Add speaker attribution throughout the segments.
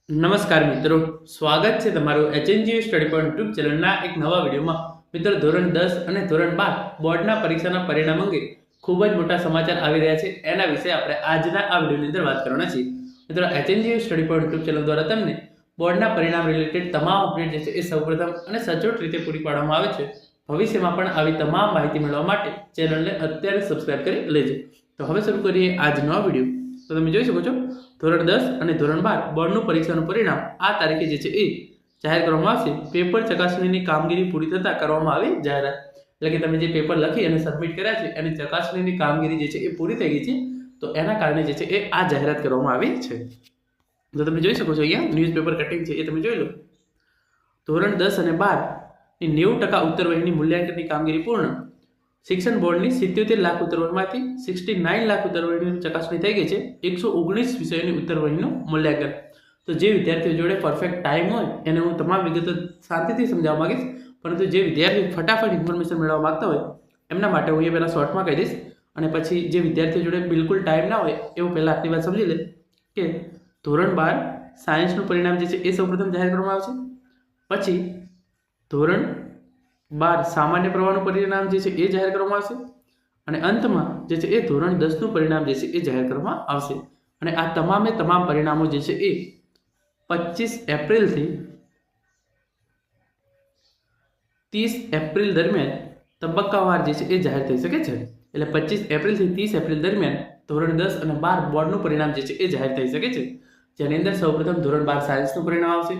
Speaker 1: નમસ્કાર મિત્રો, સ્વાગત છે તમારું એચએનજીયુ સ્ટડી પોઈન્ટ યુટ્યુબ ચેનલના એક નવા વિડીયોમાં. મિત્રો, ધોરણ 10 અને ધોરણ 12 બોર્ડના પરીક્ષાના પરિણામ અંગે ખૂબ જ મોટા સમાચાર આવી રહ્યા છે. એના વિશે આપણે આજના આ વિડીયોની અંદર વાત કરવાના છીએ. મિત્રો, HNGU study point YouTube channel દ્વારા તમને બોર્ડના પરિણામ રિલેટેડ તમામ અપડેટ જે છે એ સૌપ્રથમ અને સચોટ રીતે પૂરી પાડવામાં આવે છે. ભવિષ્યમાં પણ આવી તમામ માહિતી મેળવવા માટે ચેનલને અત્યારે સબસ્ક્રાઇબ કરી લેજો. તો હવે શરૂ કરીએ આજનો વિડીયો. તો તમે જોઈ શકો છો, ધોરણ 10 અને ધોરણ 12 બોર્ડનું પરીક્ષાનું પરિણામ આ તારીખે જે છે એ જાહેર કરવામાં આવશે. પેપર ચકાસણીની કામગીરી પૂરી થતાં કરવામાં આવી જાહેરાત. એટલે કે તમે જે પેપર લખી અને સબમિટ કર્યા છે એની ચકાસણીની કામગીરી જે છે એ પૂરી થઈ ગઈ છે. તો એના કારણે જે છે એ આ જાહેરાત કરવામાં આવી છે. તો તમે જોઈ શકો છો, અહીંયા ન્યૂઝપેપર કટિંગ છે એ તમે જોઈ લો. ધોરણ 10 અને 12 ની 90% ઉત્તરવહીની મૂલ્યાંકનની કામગીરી પૂર્ણ. શિક્ષણ બોર્ડની 77 લાખ ઉત્તરવહીમાંથી 69 લાખ ઉત્તરવહીની ચકાસણી થઈ ગઈ છે. 119 વિષયોની ઉત્તરવહીનું મૂલ્યાંકન. તો જે વિદ્યાર્થીઓ જોડે પરફેક્ટ ટાઈમ હોય એને હું તમામ વિગતો શાંતિથી સમજાવવા માંગીશ, પરંતુ જે વિદ્યાર્થીઓ ફટાફટ ઇન્ફોર્મેશન મેળવવા માંગતા હોય એમના માટે હું એ પહેલાં શોર્ટમાં કહી દઈશ, અને પછી જે વિદ્યાર્થીઓ જોડે બિલકુલ ટાઈમ ના હોય એવું પહેલાં આટલી વાત સમજી લે કે ધોરણ 12 સાયન્સનું પરિણામ જે છે એ સૌપ્રથમ જાહેર કરવામાં આવશે. પછી ધોરણ 12 સામાન્ય પ્રવાહનું પરિણામ જે છે એ જાહેર કરવામાં આવશે, અને અંતમાં જે છે એ ધોરણ 10નું પરિણામ જે છે એ જાહેર કરવામાં આવશે. અને આ તમામે તમામ પરિણામો જે છે એ 25 એપ્રિલથી 30 એપ્રિલ દરમિયાન તબક્કાવાર જે છે એ જાહેર થઈ શકે છે. એટલે 25 એપ્રિલથી 30 એપ્રિલ દરમિયાન ધોરણ 10 અને 12 બોર્ડનું પરિણામ જે છે એ જાહેર થઈ શકે છે. જેની અંદર સૌપ્રથમ ધોરણ 12 સાયન્સનું પરિણામ આવશે,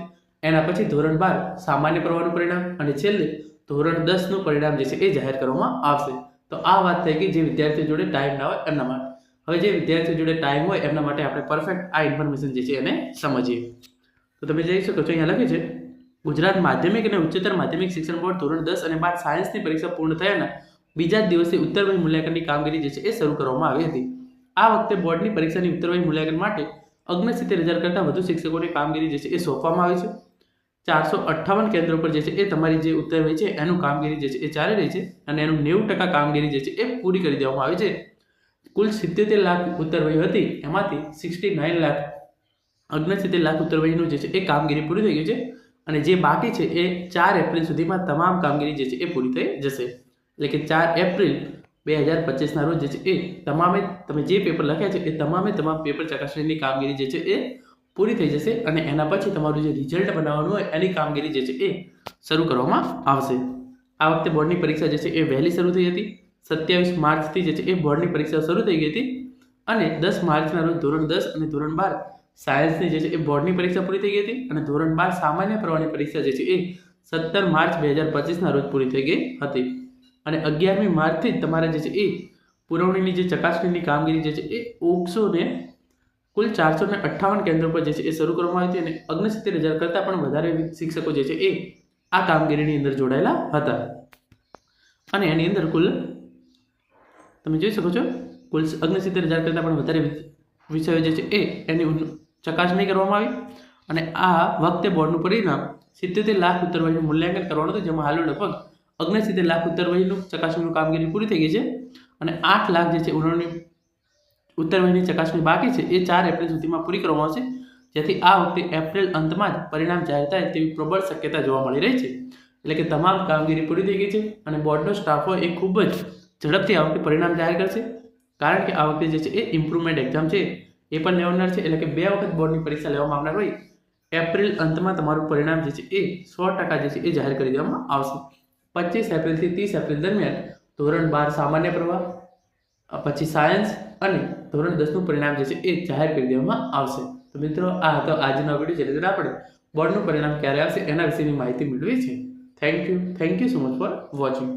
Speaker 1: એના પછી ધોરણ 12 સામાન્ય પ્રવાહનું પરિણામ, અને છેલ્લે ધોરણ 10નું પરિણામ જે છે એ જાહેર કરવામાં આવશે. તો આ વાત થઈ ગઈ જે વિદ્યાર્થીઓ જોડે ટાઈમ ના હોય એમના માટે. હવે જે વિદ્યાર્થીઓ જોડે ટાઈમ હોય એમના માટે આપણે પરફેક્ટ આ ઇન્ફોર્મેશન જે છે એને સમજીએ. તો તમે જોઈ શકો છો, અહીંયા લખ્યું છે, ગુજરાત માધ્યમિક અને ઉચ્ચતર માધ્યમિક શિક્ષણ બોર્ડ ધોરણ 10 અને 12 સાયન્સની પરીક્ષા પૂર્ણ થયાના બીજા જ દિવસે ઉત્તરવહી મૂલ્યાંકનની કામગીરી જે છે એ શરૂ કરવામાં આવી હતી. આ વખતે બોર્ડની પરીક્ષાની ઉત્તરવહી મૂલ્યાંકન માટે 69,000 કરતાં વધુ શિક્ષકોની કામગીરી જે છે એ સોંપવામાં આવી છે. 458 કેન્દ્રો પર જે છે એ તમારી જે ઉત્તરવહી છે એનું કામગીરી જે છે એ ચાલી રહી છે, અને એનું 90% કામગીરી જે છે એ પૂરી કરી દેવામાં આવી છે. કુલ 77 લાખ ઉત્તરવહી હતી, એમાંથી 69 લાખ 69 લાખ ઉત્તરવહીનું જે છે એ કામગીરી પૂરી થઈ ગઈ છે, અને જે બાકી છે એ 4 એપ્રિલ સુધીમાં તમામ કામગીરી જે છે એ પૂરી થઈ જશે. એટલે કે 4 એપ્રિલ 2025ના રોજ જે છે એ તમામે તમે જે પેપર લખ્યા છે એ તમામે તમામ પેપર ચકાસણીની કામગીરી જે છે એ પૂરી થઈ જશે, અને એના પછી તમારું જે રિઝલ્ટ બનાવવાનું હોય એની કામગીરી જે છે એ શરૂ કરવામાં આવશે. આ વખતે બોર્ડની પરીક્ષા જે છે એ વહેલી શરૂ થઈ હતી. 27 માર્ચથી જે છે એ બોર્ડની પરીક્ષા શરૂ થઈ ગઈ હતી, અને 10 માર્ચના રોજ ધોરણ 10 અને ધોરણ 12 સાયન્સની જે છે એ બોર્ડની પરીક્ષા પૂરી થઈ ગઈ હતી, અને ધોરણ 12 સામાન્ય પ્રવાહની પરીક્ષા જે છે એ 17 માર્ચ 2025ના રોજ પૂરી થઈ ગઈ હતી. અને 11મી માર્ચથી જ તમારે જે છે એ પુરવણીની જે ચકાસણીની કામગીરી જે છે એ કુલ 458 કેન્દ્રો પર જે છે એ શરૂ કરવામાં આવી હતી, અને 69,000 કરતાં પણ વધારે શિક્ષકો જે છે એ આ કામગીરીની અંદર જોડાયેલા હતા. અને એની અંદર કુલ તમે જોઈ શકો છો, કુલ 69,000 કરતાં પણ વધારે વિષયો જે છે એ એની ચકાસણી કરવામાં આવી. અને આ વખતે બોર્ડનું પરિણામ 77 લાખ ઉત્તરવહીનું મૂલ્યાંકન કરવાનું હતું, જેમાં હાલ લગભગ 69 લાખ ઉત્તરવહીનું ચકાસણીનું કામગીરી પૂરી થઈ ગઈ છે, અને 8 લાખ જે છે ઉત્તરવહીની ચકાસણી બાકી છે એ 4 એપ્રિલ સુધીમાં પૂરી કરવામાં આવશે. જેથી આ વખતે એપ્રિલ અંતમાં જ પરિણામ જાહેર થાય તેવી પ્રબળ શક્યતા જોવા મળી રહી છે. એટલે કે તમામ કામગીરી પૂરી થઈ ગઈ છે, અને બોર્ડનો સ્ટાફ હોય એ ખૂબ જ ઝડપથી આ વખતે પરિણામ જાહેર કરશે. કારણ કે આ વખતે જે છે એ ઇમ્પ્રુવમેન્ટ એક્ઝામ છે એ પણ લેવાનાર છે. એટલે કે 2 વખત બોર્ડની પરીક્ષા લેવામાં આવનાર હોય, એપ્રિલ અંતમાં તમારું પરિણામ જે છે એ 100% જે છે એ જાહેર કરી દેવામાં આવશે. 25 એપ્રિલથી 30 એપ્રિલ દરમિયાન ધોરણ 12 સામાન્ય પ્રવાહ, પછી સાયન્સ અને ધોરણ 10નું પરિણામ જે છે એ જાહેર કરી દેવામાં આવશે. તો મિત્રો, આ હતો આજનો વિડીયો, જેની અંદર આપણે બોર્ડનું પરિણામ ક્યારે આવશે એના વિશેની માહિતી મેળવી છે. Thank you so much for watching.